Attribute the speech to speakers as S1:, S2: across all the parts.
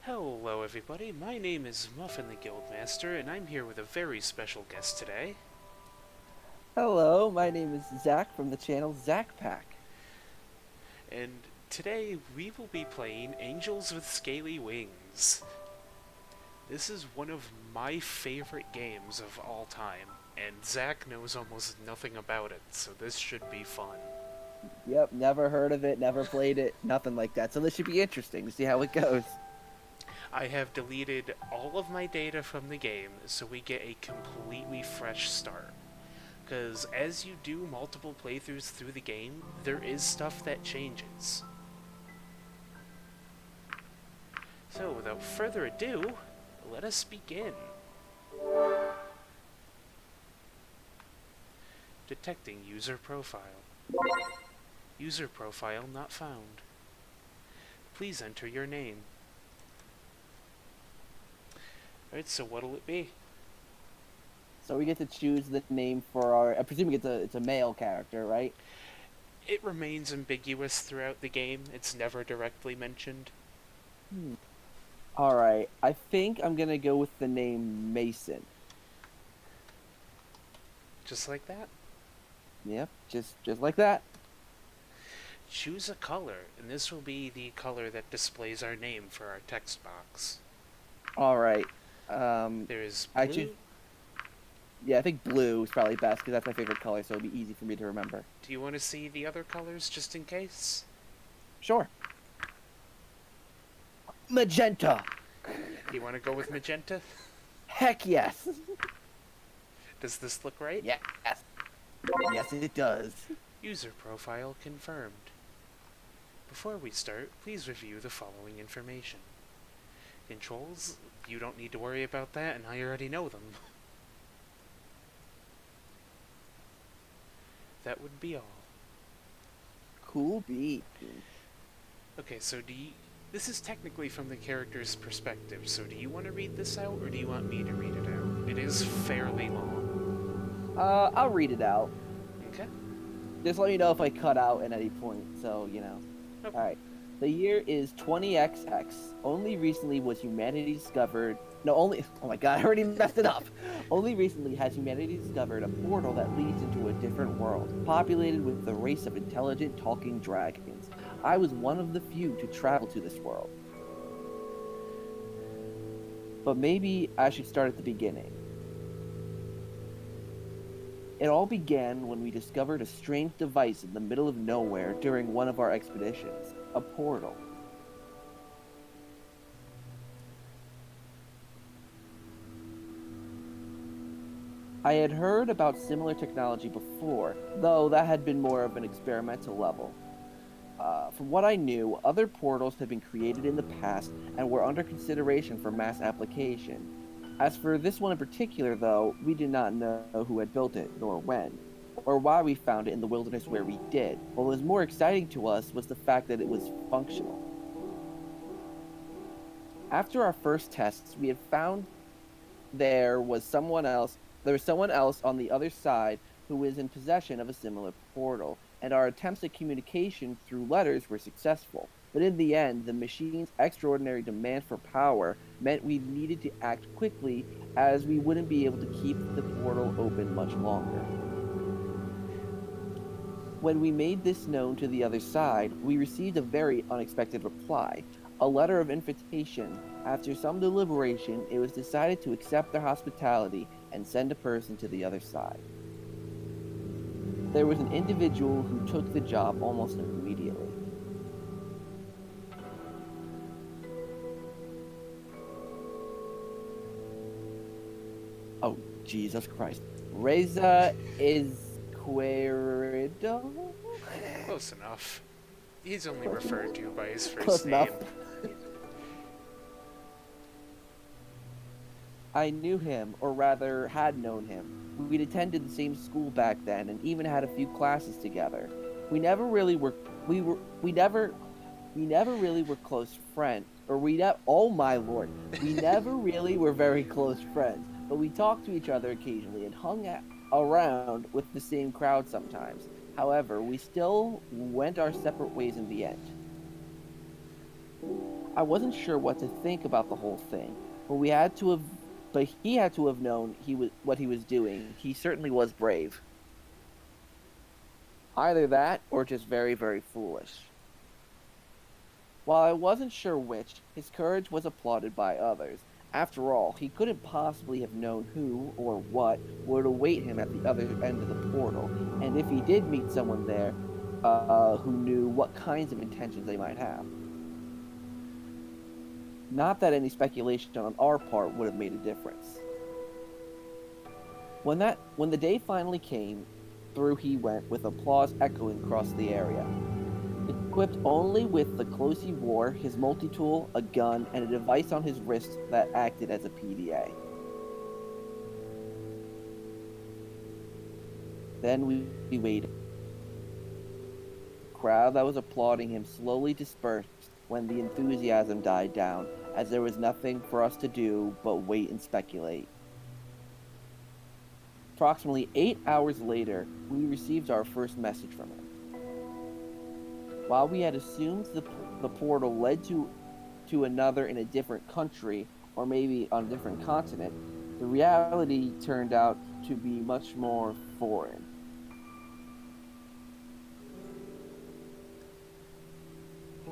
S1: Hello everybody, my name is Muffin the Guildmaster, and I'm here with a very special guest today.
S2: Hello, my name is Zach from the channel ZakPak.
S1: And today we will be playing Angels with Scaly Wings. This is one of my favorite games of all time, and Zach knows almost nothing about it, so this should be fun.
S2: Yep, never heard of it, never played it, nothing like that. So this should be interesting to see how it goes.
S1: I have deleted all of my data from the game so we get a completely fresh start. Because as you do multiple playthroughs through the game, there is stuff that changes. So, without further ado, let us begin. Detecting user profile. User profile not found. Please enter your name. Alright, so what'll it be?
S2: So we get to choose the name for our. I presume it's a male character, right?
S1: It remains ambiguous throughout the game, it's never directly mentioned.
S2: Hmm. All right, I think I'm gonna go with the name Mason.
S1: Just like that.
S2: Yep, just like that.
S1: Choose a color, and this will be the color that displays our name for our text box.
S2: All right.
S1: There is
S2: I choose.
S1: blue.
S2: Yeah, I think blue is probably best because that's my favorite color, so it'll be easy for me to remember.
S1: Do you want to see the other colors just in case?
S2: Sure. Magenta.
S1: Do you want to go with magenta?
S2: Heck yes.
S1: Does this look right?
S2: Yes. Yes, it does.
S1: User profile confirmed. Before we start, please review the following information. Controls, you don't need to worry about that, and I already know them. That would be all.
S2: Cool beat.
S1: Okay, so this is technically from the character's perspective, so do you want to read this out, or do you want me to read it out? It is fairly long.
S2: I'll read it out.
S1: Okay?
S2: Just let me know if I cut out at any point, so you know.
S1: Okay.
S2: Alright. The year is 20XX. Only recently was humanity discovered. No, only. Oh my god, I already messed it up. Only recently has humanity discovered a portal that leads into a different world, populated with a race of intelligent talking dragons. I was one of the few to travel to this world. But maybe I should start at the beginning. It all began when we discovered a strange device in the middle of nowhere during one of our expeditions, a portal. I had heard about similar technology before, though that had been more of an experimental level. From what I knew, other portals had been created in the past and were under consideration for mass application. As for this one in particular, though, we did not know who had built it, nor when, or why we found it in the wilderness where we did. What was more exciting to us was the fact that it was functional. After our first tests, we had found there was someone else on the other side who was in possession of a similar portal, and our attempts at communication through letters were successful. But in the end, the machine's extraordinary demand for power meant we needed to act quickly, as we wouldn't be able to keep the portal open much longer. When we made this known to the other side, we received a very unexpected reply, a letter of invitation. After some deliberation, it was decided to accept their hospitality and send a person to the other side. There was an individual who took the job almost immediately. Oh, Jesus Christ. Reza Izquierdo?
S1: Close enough. He's only referred to by his
S2: Close
S1: first name.
S2: enough. I knew him, or rather had known him. We'd attended the same school back then and even had a few classes together. We never really were we never really were close friends. Oh my lord. We never really were very close friends, but we talked to each other occasionally and around with the same crowd sometimes. However, we still went our separate ways in the end. I wasn't sure what to think about the whole thing, but we had to have, but he had to have known he was what he was doing. He certainly was brave. Either that or just very, very foolish. While I wasn't sure which, his courage was applauded by others. After all, he couldn't possibly have known who or what would await him at the other end of the portal, and if he did meet someone there, who knew what kinds of intentions they might have. Not that any speculation on our part would have made a difference. When the day finally came, through he went with applause echoing across the area. Equipped only with the clothes he wore, his multi-tool, a gun, and a device on his wrist that acted as a PDA. Then we waited. The crowd that was applauding him slowly dispersed when the enthusiasm died down, as there was nothing for us to do but wait and speculate. Approximately 8 hours later, we received our first message from him. While we had assumed the portal led to another in a different country, or maybe on a different continent, the reality turned out to be much more foreign.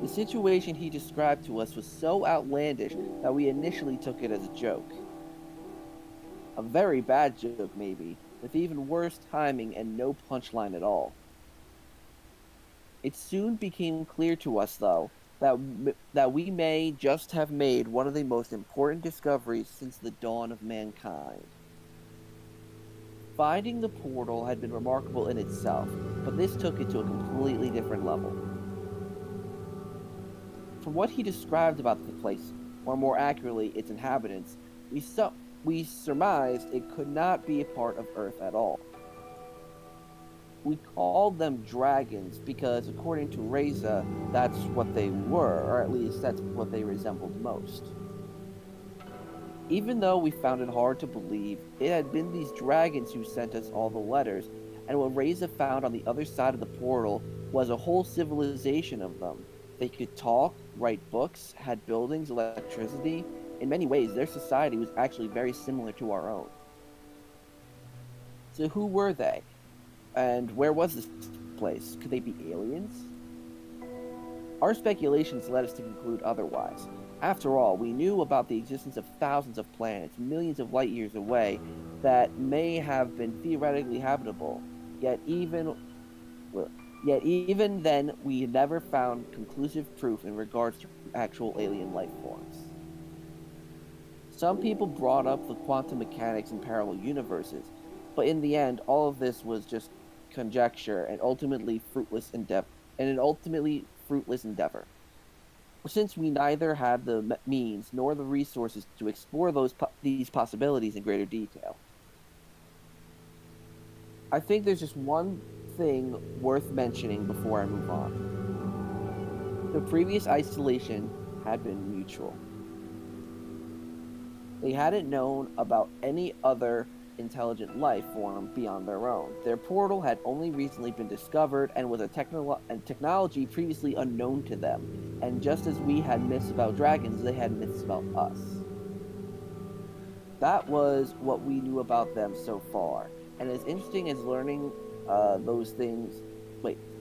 S2: The situation he described to us was so outlandish that we initially took it as a joke. A very bad joke, maybe, with even worse timing and no punchline at all. It soon became clear to us, though, that we may just have made one of the most important discoveries since the dawn of mankind. Finding the portal had been remarkable in itself, but this took it to a completely different level. From what he described about the place, or more accurately, its inhabitants, we surmised it could not be a part of Earth at all. We called them dragons because, according to Reza, that's what they were, or at least that's what they resembled most. Even though we found it hard to believe, it had been these dragons who sent us all the letters, and what Reza found on the other side of the portal was a whole civilization of them. They could talk, write books, had buildings, electricity. In many ways, their society was actually very similar to our own. So who were they? And where was this place? Could they be aliens? Our speculations led us to conclude otherwise. After all, we knew about the existence of thousands of planets, millions of light years away, that may have been theoretically habitable. Yet even then, we never found conclusive proof in regards to actual alien life forms. Some people brought up the quantum mechanics and parallel universes, but in the end, all of this was just conjecture and an ultimately fruitless endeavor. Since we neither had the means nor the resources to explore these possibilities in greater detail. I think there's just one thing worth mentioning before I move on. The previous isolation had been mutual. They hadn't known about any other intelligent life form beyond their own. Their portal had only recently been discovered and was a technology previously unknown to them. And just as we had myths about dragons, they had myths about us. That was what we knew about them so far. And as interesting as learning those things,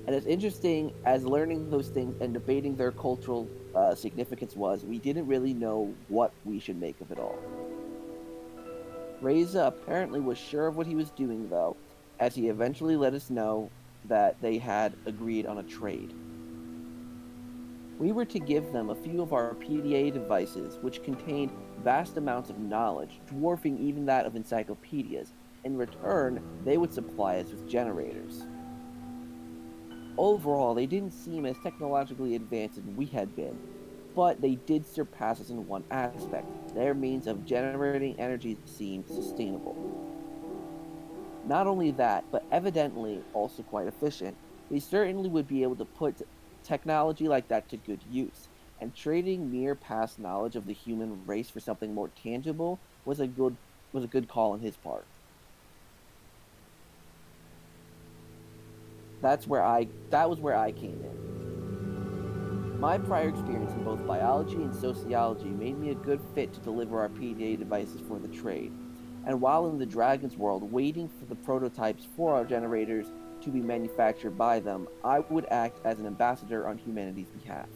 S2: and as interesting as learning those things and debating their cultural significance was, we didn't really know what we should make of it all. Reza apparently was sure of what he was doing, though, as he eventually let us know that they had agreed on a trade. We were to give them a few of our PDA devices, which contained vast amounts of knowledge, dwarfing even that of encyclopedias. In return, they would supply us with generators. Overall, they didn't seem as technologically advanced as we had been, but they did surpass us in one aspect. Their means of generating energy seemed sustainable. Not only that, but evidently also quite efficient. They certainly would be able to put technology like that to good use, and trading mere past knowledge of the human race for something more tangible was a good call on his part. That was where I came in. My prior experience in both biology and sociology made me a good fit to deliver our PDA devices for the trade. And while in the Dragon's world, waiting for the prototypes for our generators to be manufactured by them, I would act as an ambassador on humanity's behalf.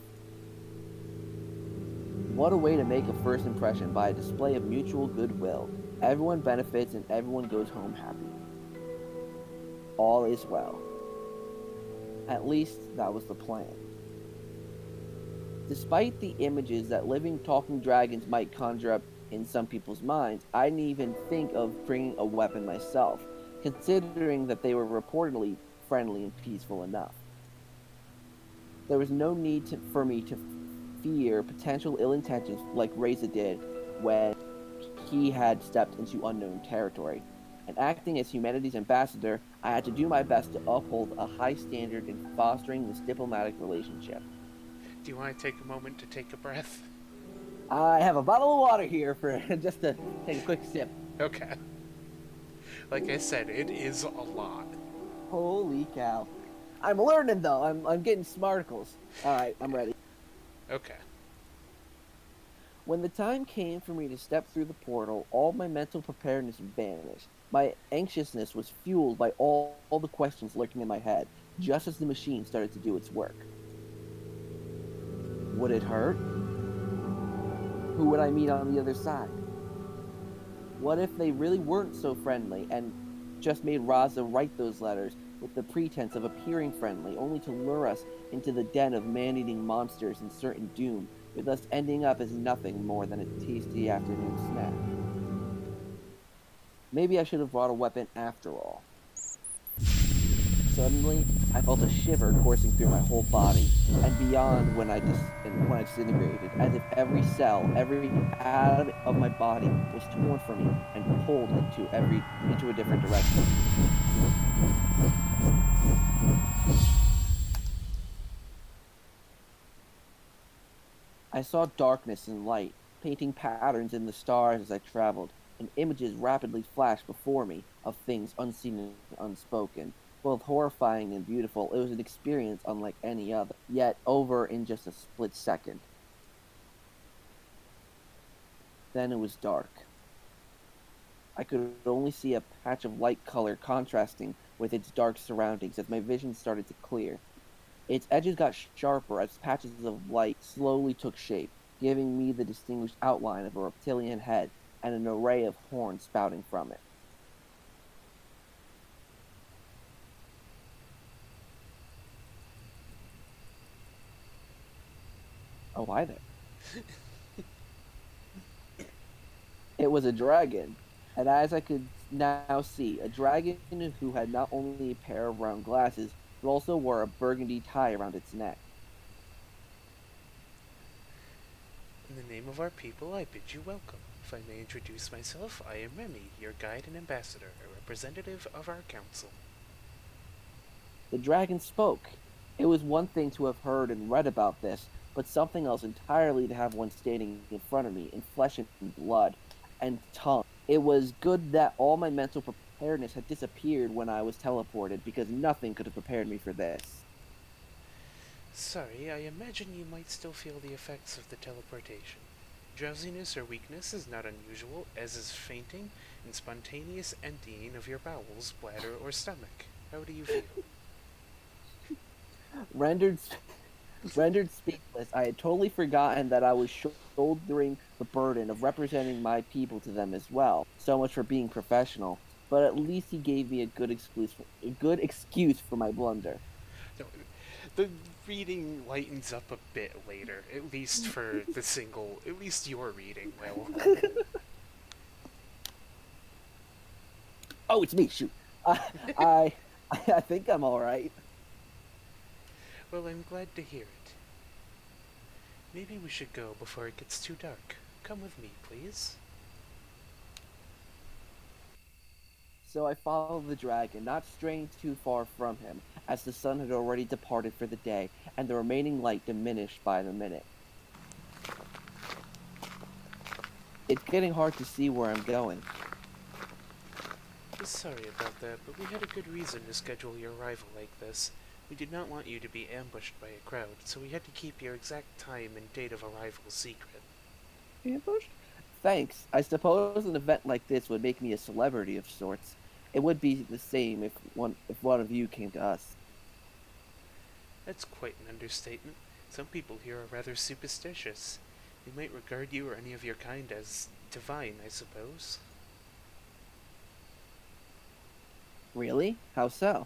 S2: What a way to make a first impression by a display of mutual goodwill. Everyone benefits and everyone goes home happy. All is well. At least that was the plan. Despite the images that living talking dragons might conjure up in some people's minds, I didn't even think of bringing a weapon myself, considering that they were reportedly friendly and peaceful enough. There was no need for me to fear potential ill intentions like Reza did when he had stepped into unknown territory. And acting as humanity's ambassador, I had to do my best to uphold a high standard in fostering this diplomatic relationship.
S1: Do you want to take a moment to take a breath?
S2: I have a bottle of water here for just to take a quick sip.
S1: Okay. Like I said, it is a lot.
S2: Holy cow. I'm learning though. I'm getting smarticles. Alright, I'm ready.
S1: Okay.
S2: When the time came for me to step through the portal, all my mental preparedness vanished. My anxiousness was fueled by all the questions lurking in my head, just as the machine started to do its work. Would it hurt? Who would I meet on the other side? What if they really weren't so friendly and just made Raza write those letters with the pretense of appearing friendly, only to lure us into the den of man-eating monsters and certain doom, with us ending up as nothing more than a tasty afternoon snack? Maybe I should have brought a weapon after all. Suddenly, I felt a shiver coursing through my whole body and beyond when I disintegrated, as if every cell, every atom of my body was torn from me and pulled into a different direction. I saw darkness and light, painting patterns in the stars as I traveled, and images rapidly flashed before me of things unseen and unspoken. Both horrifying and beautiful, it was an experience unlike any other, yet over in just a split second. Then it was dark. I could only see a patch of light color contrasting with its dark surroundings as my vision started to clear. Its edges got sharper as patches of light slowly took shape, giving me the distinguished outline of a reptilian head and an array of horns spouting from it. Oh, hi there. It was a dragon, and as I could now see, a dragon who had not only a pair of round glasses, but also wore a burgundy tie around its neck.
S1: In the name of our people, I bid you welcome. If I may introduce myself, I am Remy, your guide and ambassador, a representative of our council.
S2: The dragon spoke. It was one thing to have heard and read about this, but something else entirely to have one standing in front of me in flesh and blood and tongue. It was good that all my mental preparedness had disappeared when I was teleported, because nothing could have prepared me for this.
S1: Sorry, I imagine you might still feel the effects of the teleportation. Drowsiness or weakness is not unusual, as is fainting and spontaneous emptying of your bowels, bladder, or stomach. How do you feel?
S2: Rendered Rendered speechless, I had totally forgotten that I was shouldering the burden of representing my people to them as well. So much for being professional. But at least he gave me a good excuse for my blunder.
S1: No, the reading lightens up a bit later, at least for the single, at least your reading will.
S2: Oh, it's me. Shoot. I, I think I'm all right.
S1: Well, I'm glad to hear it. Maybe we should go before it gets too dark. Come with me, please.
S2: So I followed the dragon, not straying too far from him, as the sun had already departed for the day, and the remaining light diminished by the minute. It's getting hard to see where I'm going.
S1: Sorry about that, but we had a good reason to schedule your arrival like this. We did not want you to be ambushed by a crowd, so we had to keep your exact time and date of arrival secret.
S2: Ambushed? Thanks. I suppose an event like this would make me a celebrity of sorts. It would be the same if one of you came to us.
S1: That's quite an understatement. Some people here are rather superstitious. They might regard you or any of your kind as divine, I suppose.
S2: Really? How so?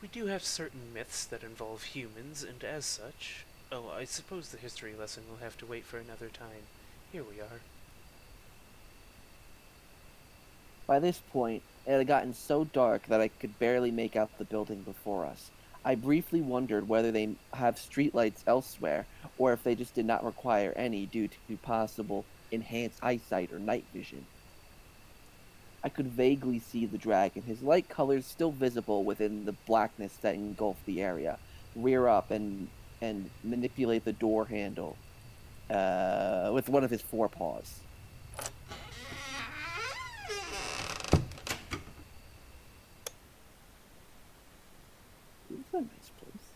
S1: We do have certain myths that involve humans, and as such. Oh, I suppose the history lesson will have to wait for another time. Here we are.
S2: By this point, it had gotten so dark that I could barely make out the building before us. I briefly wondered whether they have streetlights elsewhere, or if they just did not require any due to possible enhanced eyesight or night vision. I could vaguely see the dragon, his light colors still visible within the blackness that engulfed the area, rear up and manipulate the door handle with one of his forepaws. It's a nice place.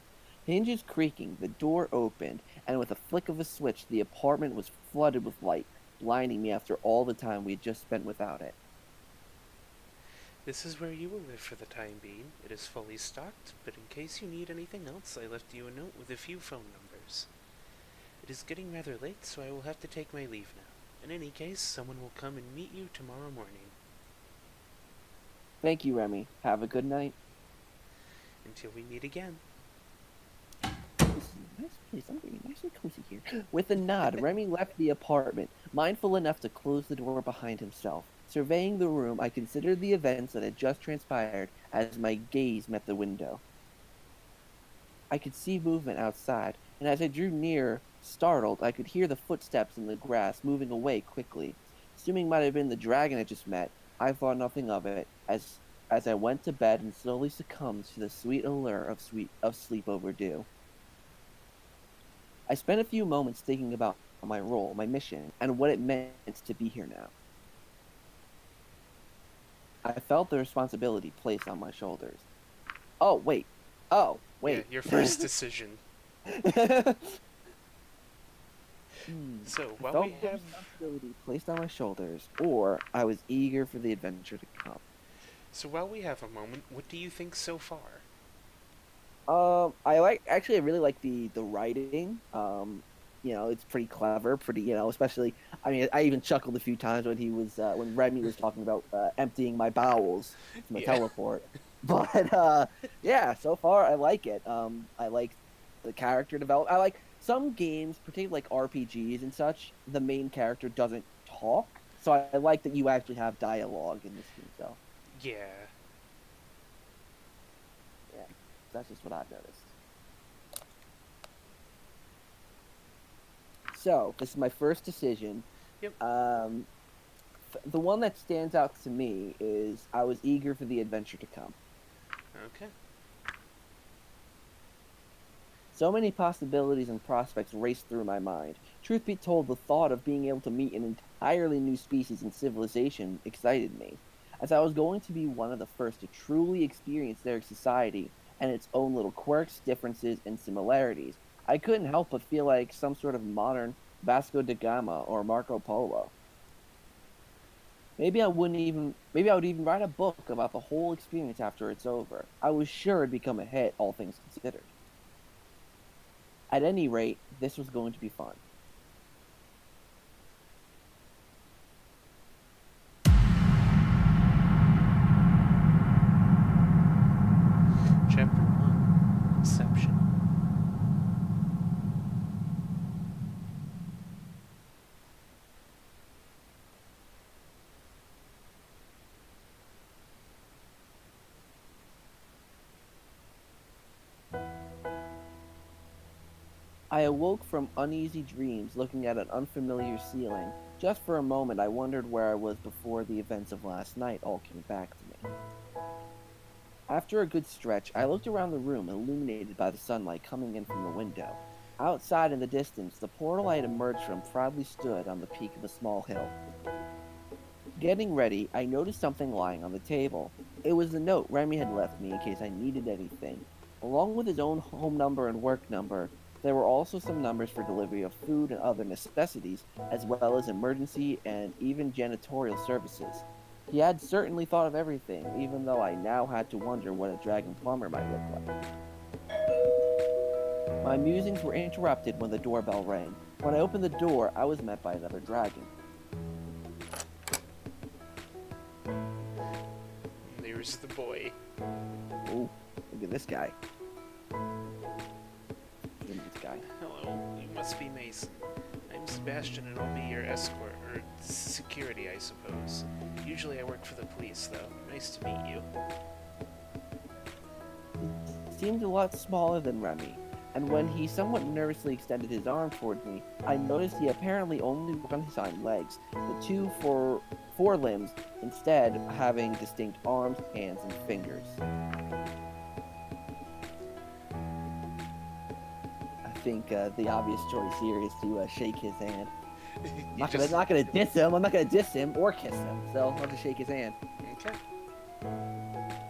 S2: Hinges creaking, the door opened, and with a flick of a switch, the apartment was flooded with light, blinding me after all the time we had just spent without it.
S1: This is where you will live for the time being. It is fully stocked, but in case you need anything else, I left you a note with a few phone numbers. It is getting rather late, so I will have to take my leave now. In any case, someone will come and meet you tomorrow morning.
S2: Thank you, Remy. Have a good night.
S1: Until we meet again.
S2: This is a nice place. I'm getting nice and cozy here. With a nod, Remy left the apartment, mindful enough to close the door behind himself. Surveying the room, I considered the events that had just transpired as my gaze met the window. I could see movement outside, and as I drew near, startled, I could hear the footsteps in the grass moving away quickly. Assuming might have been the dragon I just met, I thought nothing of it as I went to bed and slowly succumbed to the sweet allure of sleep overdue. I spent a few moments thinking about my role, my mission, and what it meant to be here now. I felt the responsibility placed on my shoulders. Oh, wait. Oh,
S1: Yeah,
S2: wait.
S1: your first decision. So,
S2: I
S1: while
S2: felt
S1: we
S2: the
S1: have...
S2: responsibility placed on my shoulders, or I was eager for the adventure to come.
S1: So while we have a moment, what do you think so far?
S2: I really like the writing. It's pretty clever, especially. I mean, I even chuckled a few times when when Remy was talking about emptying my bowels from a
S1: Yeah.
S2: teleport. But yeah, so far I like it. I like the character development. I like some games, particularly like RPGs and such. The main character doesn't talk, so I like that you actually have dialogue in this game. So
S1: Yeah.
S2: yeah, that's just what I've noticed. So this is my first decision.
S1: Yep.
S2: Um, the one that stands out to me is I was eager for the adventure to come.
S1: Okay.
S2: So many possibilities and prospects raced through my mind. Truth be told, the thought of being able to meet an entirely new species and civilization excited me, as I was going to be one of the first to truly experience their society and its own little quirks, differences, and similarities. I couldn't help but feel like some sort of modern Vasco da Gama or Marco Polo. Maybe I would even write a book about the whole experience after it's over. I was sure it'd become a hit, all things considered. At any rate, this was going to be fun.
S1: Chapter 1. Inception.
S2: I awoke from uneasy dreams looking at an unfamiliar ceiling. Just for a moment, I wondered where I was before the events of last night all came back to me. After a good stretch, I looked around the room, illuminated by the sunlight coming in from the window. Outside in the distance, the portal I had emerged from proudly stood on the peak of a small hill. Getting ready, I noticed something lying on the table. It was the note Remy had left me in case I needed anything. Along with his own home number and work number, there were also some numbers for delivery of food and other necessities, as well as emergency and even janitorial services. He had certainly thought of everything, even though I now had to wonder what a dragon plumber might look like. My musings were interrupted when the doorbell rang. When I opened the door, I was met by another dragon.
S1: There's the boy.
S2: Oh, look at this guy. Look at this guy.
S1: Hello, you must be Mason. I'm Sebastian and I'll be your escort, or security, I suppose. Usually I work for the police, though. Nice to meet you.
S2: He seemed a lot smaller than Remy, and when he somewhat nervously extended his arm towards me, I noticed he apparently only worked on his hind legs, the two forelimbs instead having distinct arms, hands, and fingers. I think the obvious choice here is to shake his hand. I'm not gonna diss him. I'm not gonna diss him or kiss him. So I'll just shake his hand.
S1: Okay.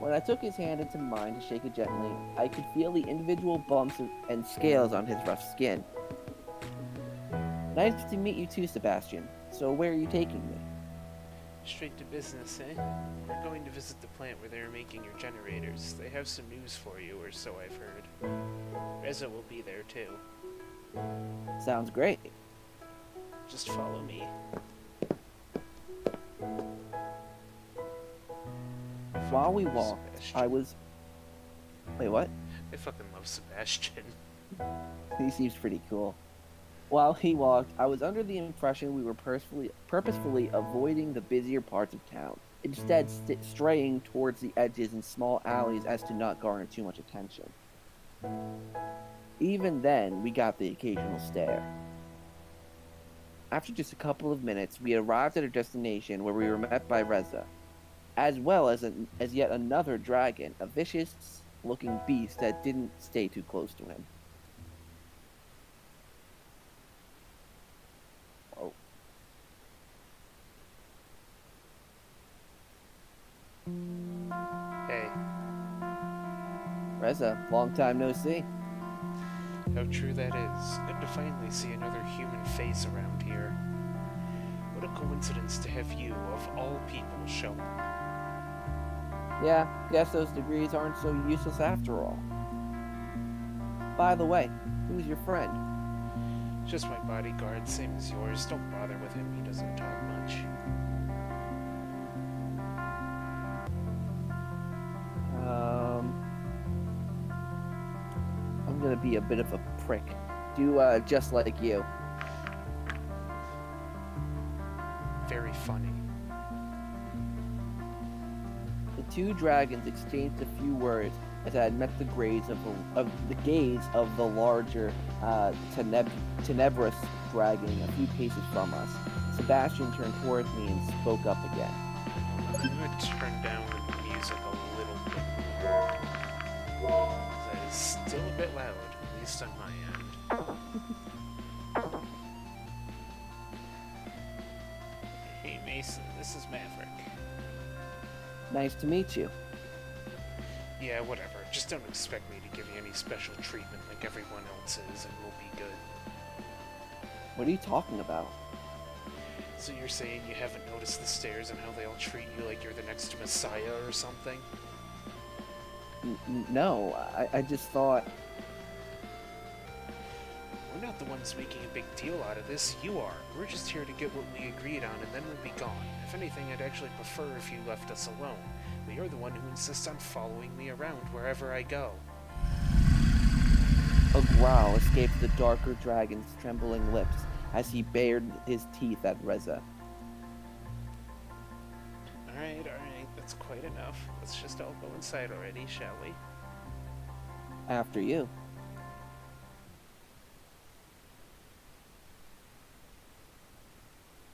S2: When I took his hand into mine to shake it gently, I could feel the individual bumps and scales on his rough skin. Nice to meet you too, Sebastian. So where are you taking me?
S1: Straight to business, eh? We're going to visit the plant where they're making your generators. They have some news for you, or so I've heard. Reza will be there too.
S2: Sounds great.
S1: Just follow me.
S2: While we walked, I was... Wait, what?
S1: I fucking love Sebastian.
S2: He seems pretty cool. While he walked, I was under the impression we were purposefully avoiding the busier parts of town, instead straying towards the edges and small alleys as to not garner too much attention. Even then, we got the occasional stare. After just a couple of minutes, we arrived at our destination where we were met by Reza, as well as yet another dragon, a vicious-looking beast that didn't stay too close to him. Oh.
S1: Hey.
S2: Reza, long time no see.
S1: How true that is. Good to finally see another human face around here. What a coincidence to have you, of all people, show up.
S2: Yeah, guess those degrees aren't so useless after all. By the way, who's your friend?
S1: Just my bodyguard, same as yours. Don't bother with him, he doesn't talk much.
S2: I'm gonna be a bit of a prick. Do, just like you.
S1: Very funny.
S2: The two dragons exchanged a few words as I had met the gaze of the larger, tenebrous dragon a few paces from us. Sebastian turned towards me and spoke up again.
S1: I'm gonna turn down the music a little bit more. That is still a bit loud, at least on my end. Hey Mason, this is Maverick.
S2: Nice to meet you.
S1: Yeah, whatever. Just don't expect me to give you any special treatment like everyone else is, and we'll be good.
S2: What are you talking about?
S1: So you're saying you haven't noticed the stairs and how they all treat you like you're the next messiah or something?
S2: No, I just thought...
S1: We're not the ones making a big deal out of this, you are. We're just here to get what we agreed on and then we'll be gone. If anything, I'd actually prefer if you left us alone. But you're the one who insists on following me around wherever I go.
S2: A growl escaped the darker dragon's trembling lips as he bared his teeth at Reza.
S1: Alright, that's quite enough. Let's just all go inside already, shall we?
S2: After you.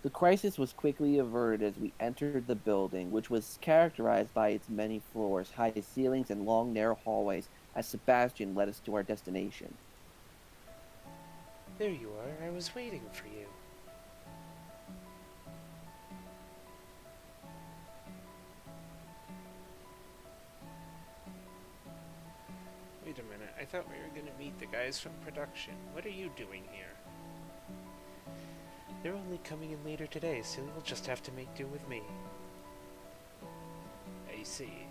S2: The crisis was quickly averted as we entered the building, which was characterized by its many floors, high ceilings, and long, narrow hallways, as Sebastian led us to our destination.
S1: There you are. I was waiting for you. Wait a minute, I thought we were gonna meet the guys from production. What are you doing here? They're only coming in later today, so you'll just have to make do with me. I see.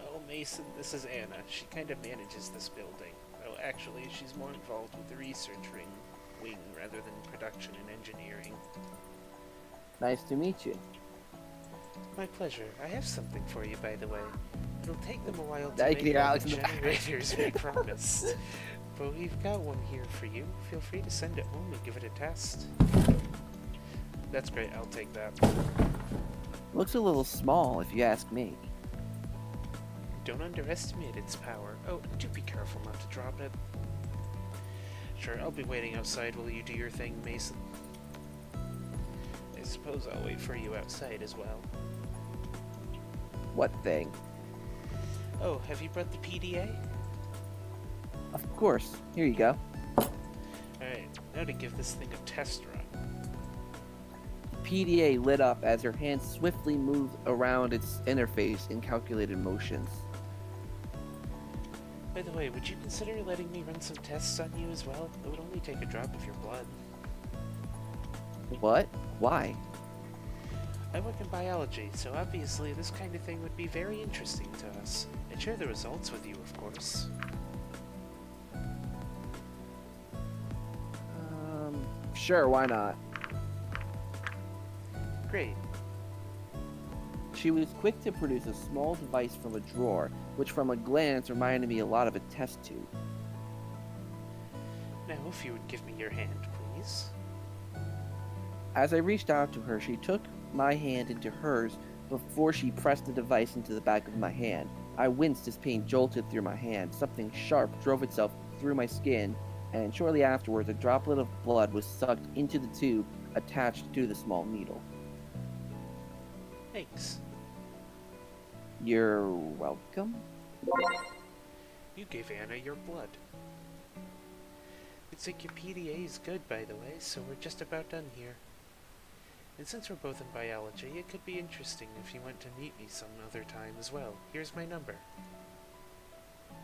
S1: Oh, Mason, this is Anna. She kind of manages this building. Well, actually, she's more involved with the research wing rather than production and engineering.
S2: Nice to meet you.
S1: My pleasure. I have something for you, by the way. It'll take them a while to
S2: Now you
S1: make
S2: can hear
S1: all
S2: Alex
S1: the
S2: in the back.
S1: generators we promised. But we've got one here for you. Feel free to send it home and give it a test. That's great, I'll take that.
S2: Looks a little small, if you ask me.
S1: Don't underestimate its power. Oh, do be careful not to drop it. Sure, I'll be waiting outside while you do your thing, Mason. I suppose I'll wait for you outside as well.
S2: What thing?
S1: Oh, have you brought the PDA?
S2: Of course. Here you go.
S1: Alright, now to give this thing a test run.
S2: PDA lit up as her hand swiftly moved around its interface in calculated motions.
S1: By the way, would you consider letting me run some tests on you as well? It would only take a drop of your blood.
S2: What? Why?
S1: I work in biology, so obviously this kind of thing would be very interesting to us. I'd share the results with you, of course.
S2: Sure, why not?
S1: Great.
S2: She was quick to produce a small device from a drawer, which from a glance reminded me a lot of a test tube.
S1: Now, if you would give me your hand, please.
S2: As I reached out to her, she took my hand into hers before she pressed the device into the back of my hand. I winced as pain jolted through my hand. Something sharp drove itself through my skin, and shortly afterwards, a droplet of blood was sucked into the tube attached to the small needle.
S1: Thanks.
S2: You're welcome?
S1: You gave Anna your blood. Looks like your PDA is good, by the way, so we're just about done here. And since we're both in biology, it could be interesting if you want to meet me some other time as well. Here's my number.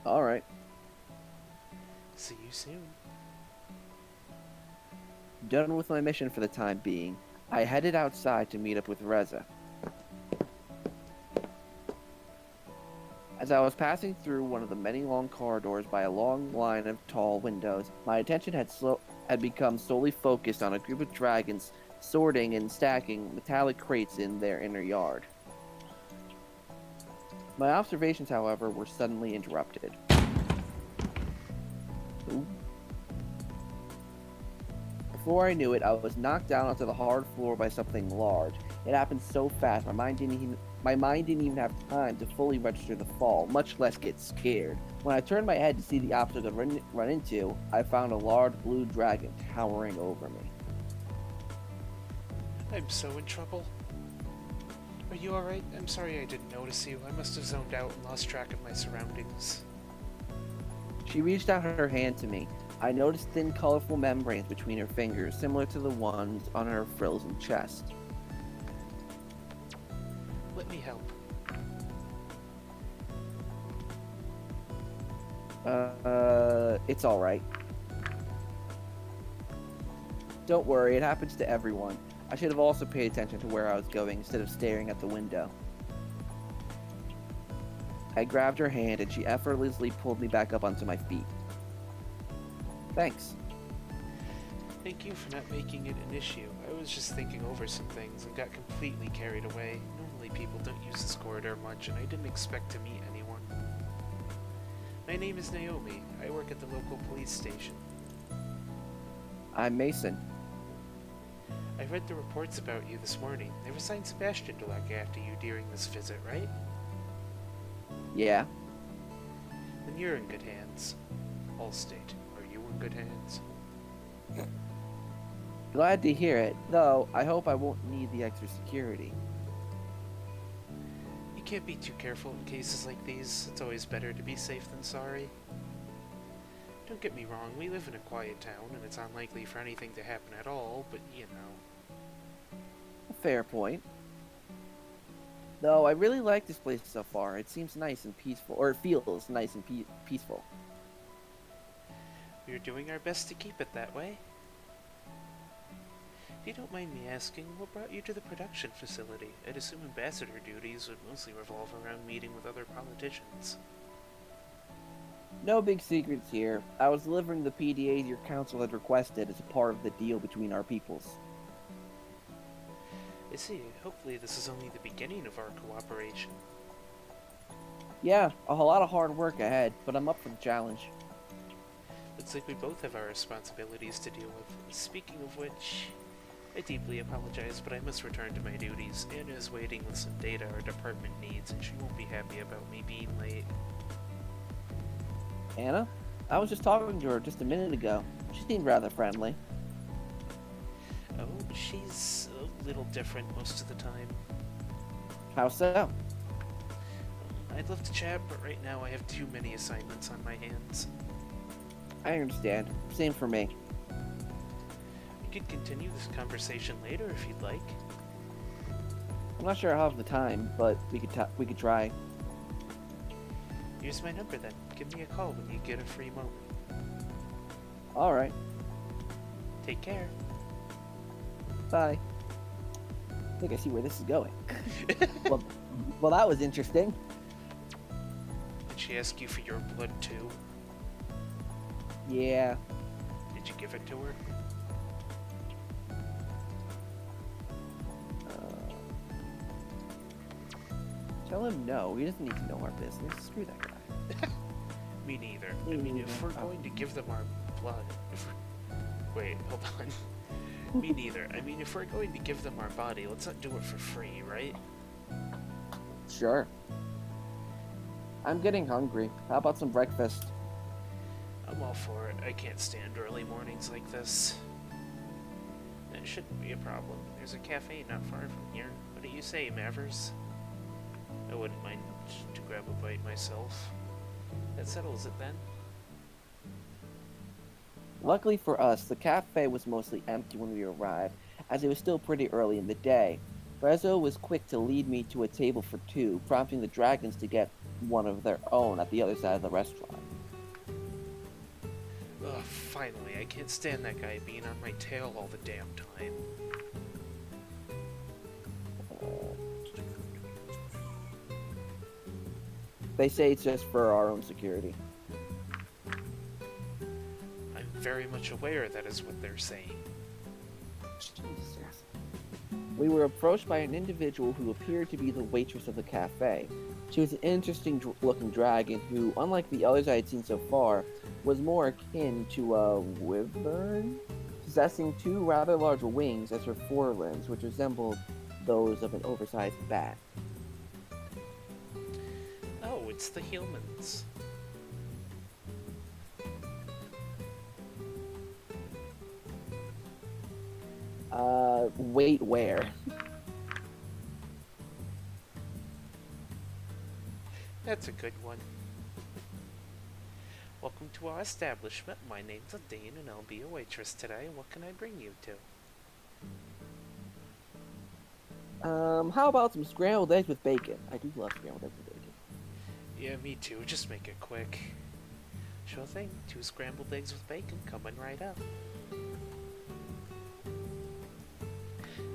S2: Alright.
S1: See you soon.
S2: Done with my mission for the time being, I headed outside to meet up with Reza. As I was passing through one of the many long corridors by a long line of tall windows, my attention had become solely focused on a group of dragons sorting and stacking metallic crates in their inner yard. My observations, however, were suddenly interrupted. Ooh. Before I knew it, I was knocked down onto the hard floor by something large. It happened so fast, my mind didn't even have time to fully register the fall, much less get scared. When I turned my head to see the obstacle to run into, I found a large blue dragon towering over me.
S1: I'm so in trouble. Are you alright? I'm sorry I didn't notice you. I must have zoned out and lost track of my surroundings.
S2: She reached out her hand to me. I noticed thin, colorful membranes between her fingers, similar to the ones on her frozen chest.
S1: Let me help.
S2: It's alright. Don't worry, it happens to everyone. I should have also paid attention to where I was going instead of staring at the window. I grabbed her hand and she effortlessly pulled me back up onto my feet. Thanks.
S1: Thank you for not making it an issue. I was just thinking over some things and got completely carried away. Normally people don't use this corridor much, and I didn't expect to meet anyone. My name is Naomi. I work at the local police station.
S2: I'm Mason.
S1: I read the reports about you this morning. They were assigned Sebastian to look after you during this visit, right?
S2: Yeah.
S1: Then you're in good hands. Allstate, are you in good hands?
S2: Glad to hear it, though I hope I won't need the extra security.
S1: You can't be too careful in cases like these. It's always better to be safe than sorry. Don't get me wrong, we live in a quiet town, and it's unlikely for anything to happen at all, but you know.
S2: A fair point. Though I really like this place so far. It seems nice and peaceful, or it feels nice and peaceful.
S1: We're doing our best to keep it that way. If you don't mind me asking, what brought you to the production facility? I'd assume ambassador duties would mostly revolve around meeting with other politicians.
S2: No big secrets here. I was delivering the PDAs your council had requested as a part of the deal between our peoples.
S1: I see. Hopefully this is only the beginning of our cooperation.
S2: Yeah, a whole lot of hard work ahead, but I'm up for the challenge.
S1: Looks like we both have our responsibilities to deal with. Speaking of which, I deeply apologize, but I must return to my duties. Anna is waiting with some data our department needs, and she won't be happy about me being late.
S2: Anna? I was just talking to her just a minute ago. She seemed rather friendly.
S1: Oh, she's a little different most of the time.
S2: How so?
S1: I'd love to chat, but right now I have too many assignments on my hands.
S2: I understand. Same for me.
S1: We could continue this conversation later if you'd like.
S2: I'm not sure I'll have the time, but we could try.
S1: Here's my number then. Give me a call when you get a free moment.
S2: All right.
S1: Take care.
S2: Bye. I think I see where this is going. well, that was interesting.
S1: Did she ask you for your blood too?
S2: Yeah.
S1: Did you give it to her?
S2: Tell him no. He doesn't need to know our business. Screw that guy.
S1: Me neither. I mean, if we're going to give them our blood... Wait, hold on. Me neither. I mean, if we're going to give them our body, let's not do it for free, right?
S2: Sure. I'm getting hungry. How about some breakfast?
S1: I'm all for it. I can't stand early mornings like this. That shouldn't be a problem. There's a cafe not far from here. What do you say, Mavers? I wouldn't mind to grab a bite myself. That settles it then.
S2: Luckily for us, the cafe was mostly empty when we arrived, as it was still pretty early in the day. Rezo was quick to lead me to a table for two, prompting the dragons to get one of their own at the other side of the restaurant.
S1: Ugh, finally. I can't stand that guy being on my tail all the damn time.
S2: They say it's just for our own security.
S1: I'm very much aware that is what they're saying.
S2: Jesus. We were approached by an individual who appeared to be the waitress of the cafe. She was an interesting looking dragon who, unlike the others I had seen so far, was more akin to a wyvern, possessing two rather large wings as her forelimbs, which resembled those of an oversized bat.
S1: Oh, it's the humans.
S2: Wait, where?
S1: That's a good one. Welcome to our establishment. My name's Dean and I'll be a waitress today. What can I bring you to?
S2: How about some scrambled eggs with bacon? I do love scrambled eggs with bacon.
S1: Yeah, me too. Just make it quick. Sure thing. 2 scrambled eggs with bacon coming right up.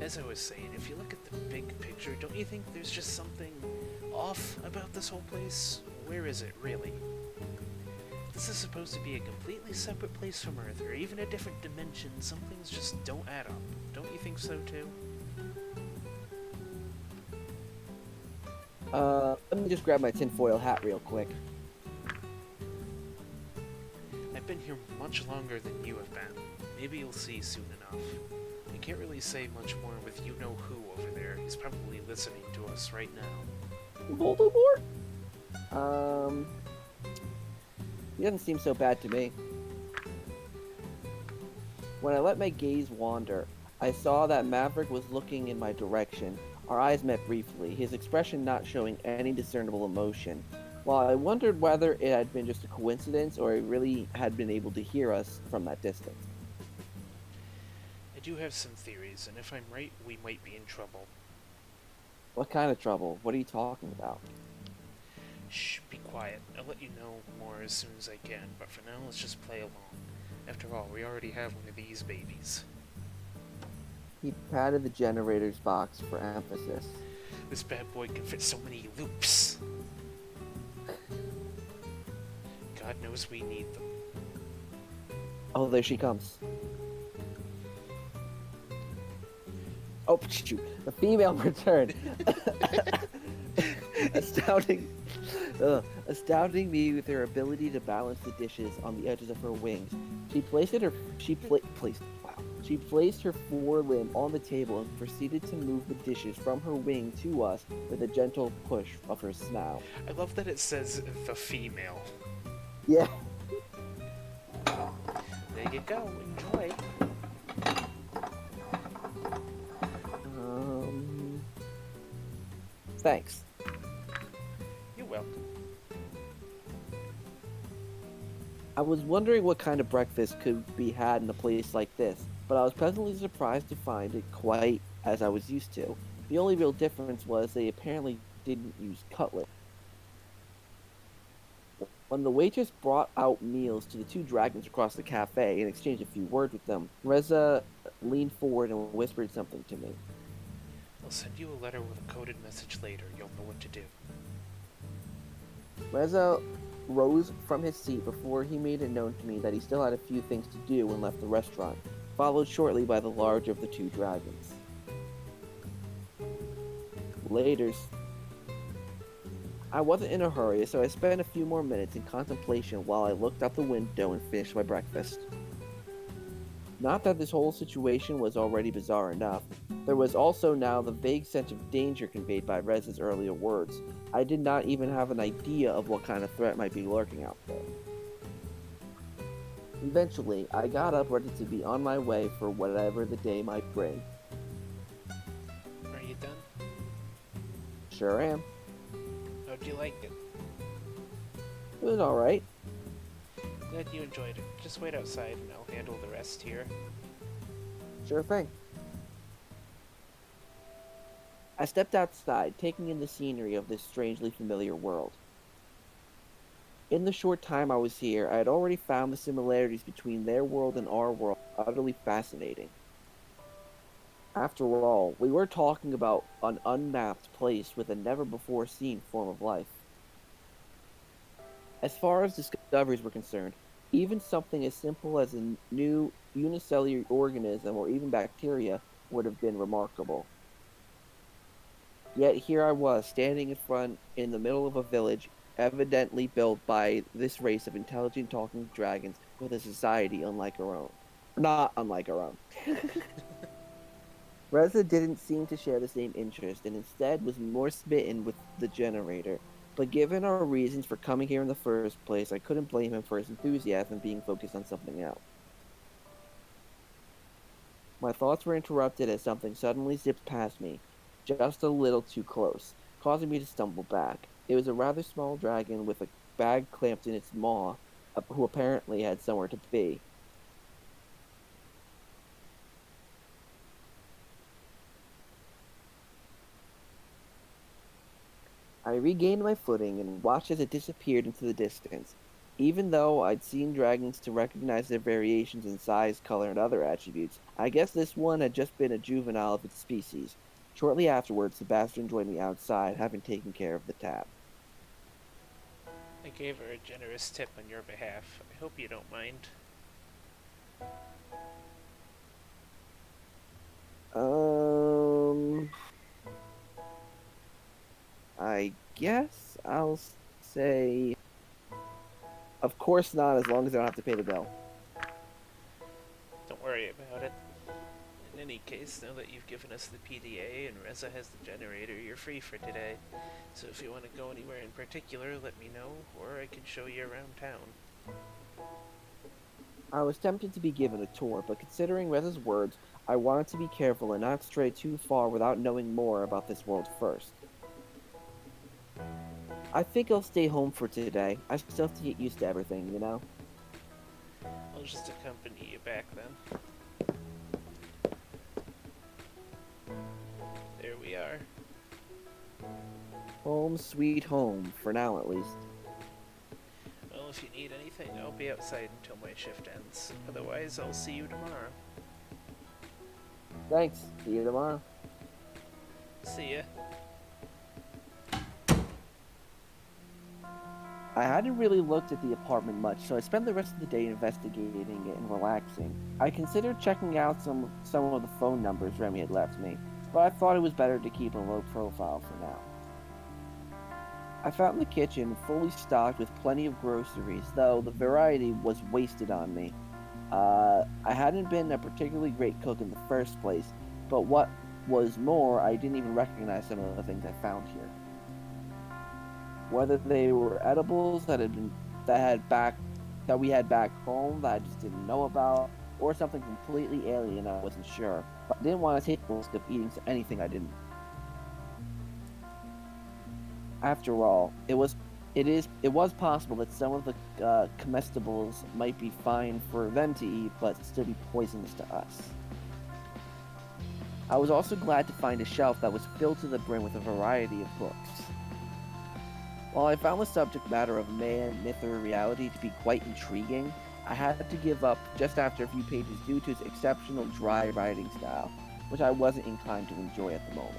S1: As I was saying, if you look at the big picture, don't you think there's just something off about this whole place? Where is it, really? This is supposed to be a completely separate place from Earth, or even a different dimension. Some things just don't add up. Don't you think so, too?
S2: Let me just grab my tinfoil hat real quick.
S1: I've been here much longer than you have been. Maybe you'll see soon enough. I can't really say much more with you-know-who over there. He's probably listening to us right now.
S2: Voldemort? He doesn't seem so bad to me. When I let my gaze wander, I saw that Maverick was looking in my direction. Our eyes met briefly, his expression not showing any discernible emotion. While I wondered whether it had been just a coincidence or he really had been able to hear us from that distance.
S1: I do have some theories, and if I'm right, we might be in trouble.
S2: What kind of trouble? What are you talking about?
S1: Shh, be quiet. I'll let you know more as soon as I can, but for now, let's just play along. After all, we already have one of these babies.
S2: He patted the generator's box for emphasis.
S1: This bad boy can fit so many loops. God knows we need them.
S2: Oh, there she comes. Oh, shoot. The female returned. astounding, astounding me with her ability to balance the dishes on the edges of her wings. She placed her forelimb on the table and proceeded to move the dishes from her wing to us with a gentle push of her snout.
S1: I love that it says the female.
S2: Yeah.
S1: There you go, enjoy.
S2: Um. Thanks.
S1: You're welcome.
S2: I was wondering what kind of breakfast could be had in a place like this, but I was pleasantly surprised to find it quite as I was used to. The only real difference was they apparently didn't use cutlery. When the waitress brought out meals to the two dragons across the cafe and exchanged a few words with them, Reza leaned forward and whispered something to me.
S1: I'll send you a letter with a coded message later. You'll know what to do.
S2: Reza rose from his seat before he made it known to me that he still had a few things to do and left the restaurant, followed shortly by the larger of the two dragons. Laters. I wasn't in a hurry, so I spent a few more minutes in contemplation while I looked out the window and finished my breakfast. Not that this whole situation was already bizarre enough, there was also now the vague sense of danger conveyed by Rez's earlier words. I did not even have an idea of what kind of threat might be lurking out there. Eventually, I got up ready to be on my way for whatever the day might bring.
S1: Are you done?
S2: Sure am.
S1: How'd you like it?
S2: It was alright.
S1: Glad you enjoyed it. Just wait outside and I'll handle the rest here.
S2: Sure thing. I stepped outside, taking in the scenery of this strangely familiar world. In the short time I was here, I had already found the similarities between their world and our world utterly fascinating. After all, we were talking about an unmapped place with a never-before-seen form of life. As far as discoveries were concerned, even something as simple as a new unicellular organism or even bacteria would have been remarkable. Yet here I was, standing in the middle of a village, evidently built by this race of intelligent talking dragons with a society unlike our own. Not unlike our own. Reza didn't seem to share the same interest and instead was more smitten with the generator. But given our reasons for coming here in the first place, I couldn't blame him for his enthusiasm being focused on something else. My thoughts were interrupted as something suddenly zipped past me, just a little too close, causing me to stumble back. It was a rather small dragon with a bag clamped in its maw, who apparently had somewhere to be. I regained my footing and watched as it disappeared into the distance. Even though I'd seen dragons to recognize their variations in size, color, and other attributes, I guess this one had just been a juvenile of its species. Shortly afterwards, Sebastian joined me outside, having taken care of the tap.
S1: I gave her a generous tip on your behalf. I hope you don't mind.
S2: Um, I guess I'll say, of course not, as long as I don't have to pay the bill.
S1: Don't worry about it. In any case, now that you've given us the PDA and Reza has the generator, you're free for today. So if you want to go anywhere in particular, let me know, or I can show you around town.
S2: I was tempted to be given a tour, but considering Reza's words, I wanted to be careful and not stray too far without knowing more about this world first. I think I'll stay home for today. I still have to get used to everything, you know?
S1: I'll just accompany you back then. There we are.
S2: home sweet home, for now at least.
S1: Well, if you need anything, I'll be outside until my shift ends. Otherwise, I'll see you tomorrow.
S2: Thanks. See you tomorrow.
S1: See ya.
S2: I hadn't really looked at the apartment much, so I spent the rest of the day investigating it and relaxing. I considered checking out some of the phone numbers Remy had left me, but I thought it was better to keep a low profile for now. I found the kitchen fully stocked with plenty of groceries, though the variety was wasted on me. I hadn't been a particularly great cook in the first place, but what was more, I didn't even recognize some of the things I found here. Whether they were edibles that we had back home that I just didn't know about, or something completely alien, I wasn't sure. But I didn't want to take the risk of eating anything I didn't. After all, it was possible that some of the comestibles might be fine for them to eat, but still be poisonous to us. I was also glad to find a shelf that was filled to the brim with a variety of books. While I found the subject matter of man, myth, or reality to be quite intriguing, I had to give up just after a few pages due to his exceptional dry writing style, which I wasn't inclined to enjoy at the moment.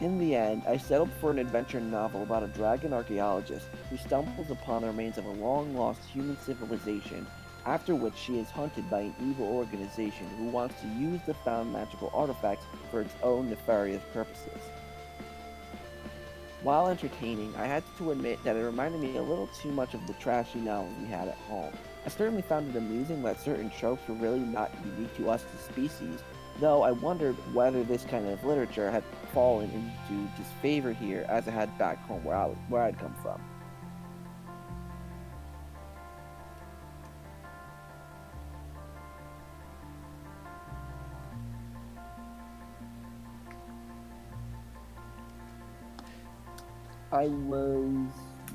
S2: In the end, I settled for an adventure novel about a dragon archaeologist who stumbles upon the remains of a long-lost human civilization, after which she is hunted by an evil organization who wants to use the found magical artifacts for its own nefarious purposes. While entertaining, I had to admit that it reminded me a little too much of the trashy novels we had at home. I certainly found it amusing that certain tropes were really not unique to us as a species, though I wondered whether this kind of literature had fallen into disfavor here as it had back home where I'd come from.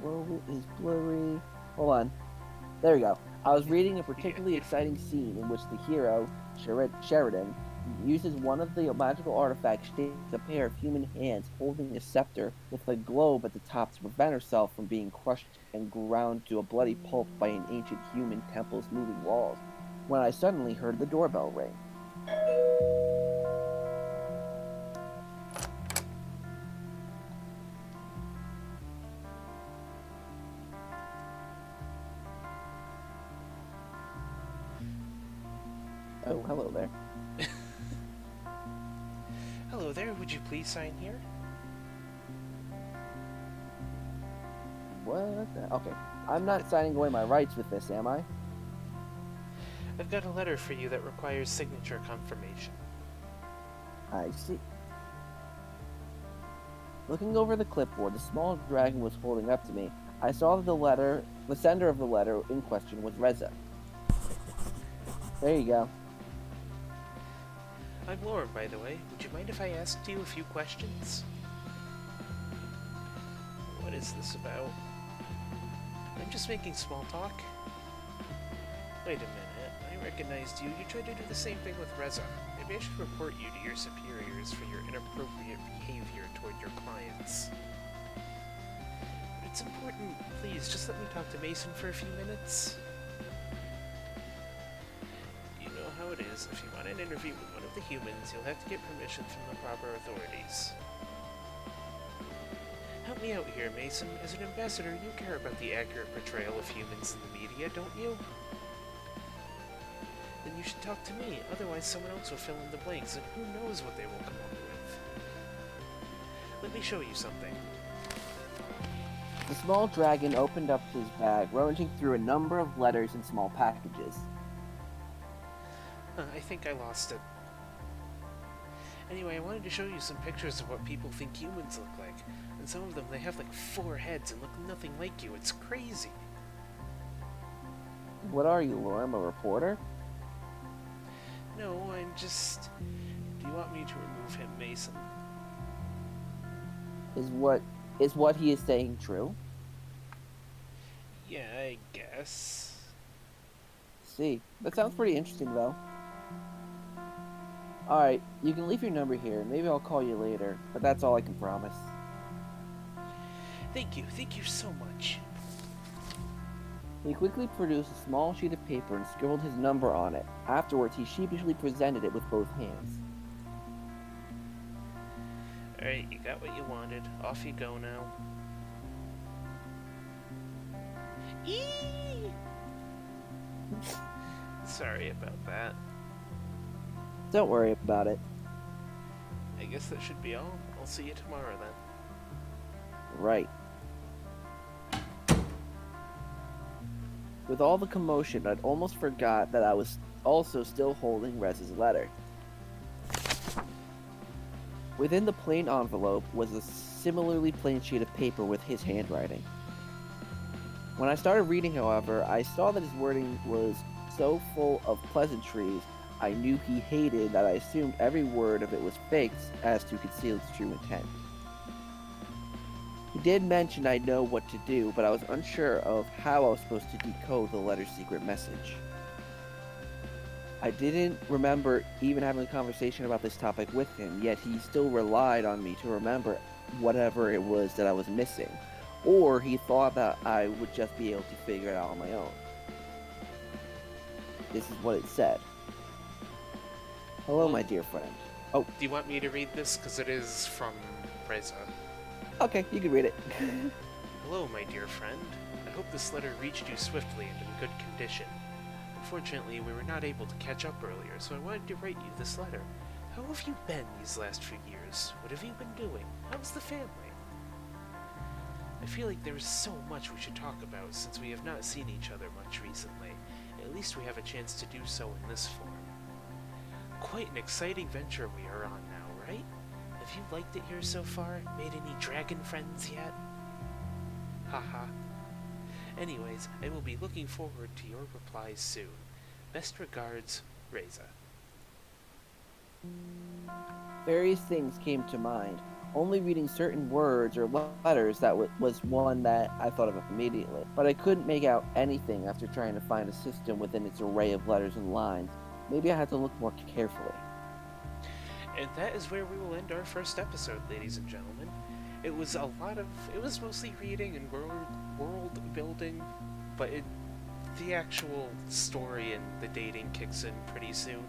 S2: Well, is blurry. Hold on. There we go. I was reading a particularly exciting scene in which the hero, Sheridan, uses one of the magical artifacts shaped as a pair of human hands holding a scepter with a globe at the top to prevent herself from being crushed and ground to a bloody pulp by an ancient human temple's moving walls, when I suddenly heard the doorbell ring. Oh, hello there.
S1: Hello there, would you please sign here?
S2: What the? Okay. I'm not signing away my rights with this, am I?
S1: I've got a letter for you that requires signature confirmation.
S2: I see. Looking over the clipboard the small dragon was holding up to me, I saw that the sender of the letter in question was Reza. There you go.
S1: I'm Lauren, by the way. Would you mind if I asked you a few questions? What is this about? I'm just making small talk. Wait a minute. I recognized you. You tried to do the same thing with Reza. Maybe I should report you to your superiors for your inappropriate behavior toward your clients. But it's important. Please, just let me talk to Mason for a few minutes. You know how it is. If you want an interview with one of the humans, you'll have to get permission from the proper authorities. Help me out here, Mason. As an ambassador, you care about the accurate portrayal of humans in the media, don't you? Then you should talk to me, otherwise someone else will fill in the blanks, and who knows what they will come up with. Let me show you something.
S2: The small dragon opened up his bag, rummaging through a number of letters and small packages.
S1: I think I lost it. Anyway, I wanted to show you some pictures of what people think humans look like. And some of them, they have like 4 heads and look nothing like you. It's crazy.
S2: What are you, Lorem, a reporter?
S1: No, I'm just... Do you want me to remove him, Mason?
S2: Is what he is saying true?
S1: Yeah, I guess.
S2: See, that sounds pretty interesting, though. Alright, you can leave your number here, and maybe I'll call you later, but that's all I can promise.
S1: Thank you so much.
S2: He quickly produced a small sheet of paper and scribbled his number on it. Afterwards, he sheepishly presented it with both hands.
S3: Alright, you got what you wanted. Off you go now.
S1: Eee!
S3: Sorry about that.
S2: Don't worry about it.
S3: I guess that should be all. I'll see you tomorrow then.
S2: Right. With all the commotion, I'd almost forgot that I was also still holding Rez's letter. Within the plain envelope was a similarly plain sheet of paper with his handwriting. When I started reading, however, I saw that his wording was so full of pleasantries I knew he hated that I assumed every word of it was faked as to conceal its true intent. He did mention I'd know what to do, but I was unsure of how I was supposed to decode the letter's secret message. I didn't remember even having a conversation about this topic with him, yet he still relied on me to remember whatever it was that I was missing, or he thought that I would just be able to figure it out on my own. This is what it said. Hello, my dear friend. Oh,
S1: Do you want me to read this? Because it is from Reza.
S2: okay, you can read it.
S1: Hello, my dear friend. I hope this letter reached you swiftly and in good condition. Unfortunately, we were not able to catch up earlier, so I wanted to write you this letter. How have you been these last few years? What have you been doing? How's the family? I feel like there is so much we should talk about since we have not seen each other much recently. At least we have a chance to do so in this form. Quite an exciting venture we are on now, right? Have you liked it here so far? Made any dragon friends yet? Haha. Anyways, I will be looking forward to your replies soon. Best regards, Reza.
S2: Various things came to mind. Only reading certain words or letters that was one that I thought of immediately, but I couldn't make out anything after trying to find a system within its array of letters and lines. Maybe I had to look more carefully.
S1: And that is where we will end our first episode, ladies and gentlemen. It was mostly reading and world building, but the actual story and the dating kicks in pretty soon.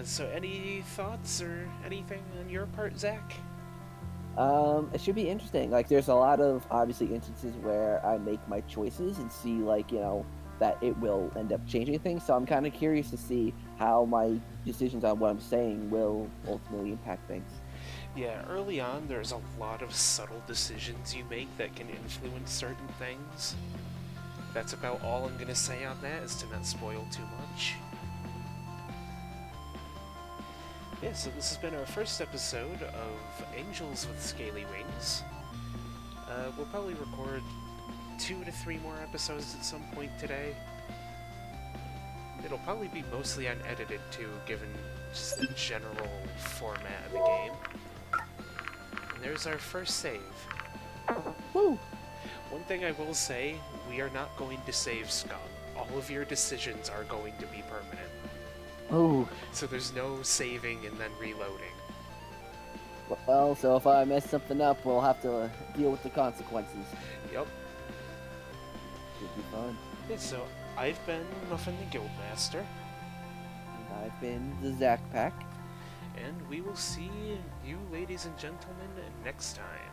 S1: So any thoughts or anything on your part, Zach?
S2: It should be interesting. Like, there's a lot of, obviously, instances where I make my choices and see, like, that it will end up changing things. So I'm kind of curious to see how my decisions on what I'm saying will ultimately impact things.
S1: Yeah, early on there's a lot of subtle decisions you make that can influence certain things. That's about all I'm gonna say on that, is to not spoil too much. Yeah, so this has been our first episode of Angels with Scaly Wings. We'll probably record 2 to 3 more episodes at some point today. It'll probably be mostly unedited too, given just the general format of the game. And there's our first save.
S2: Woo!
S1: One thing I will say, we are not going to save scum. All of your decisions are going to be permanent.
S2: Oh,
S1: So there's no saving and then reloading.
S2: well, so if I mess something up, we'll have to deal with the consequences.
S1: Yup.
S2: Should be fun.
S1: Yeah, so I've been Muffin the Guildmaster,
S2: And I've been the ZakPak.
S1: and we will see you, ladies and gentlemen, next time.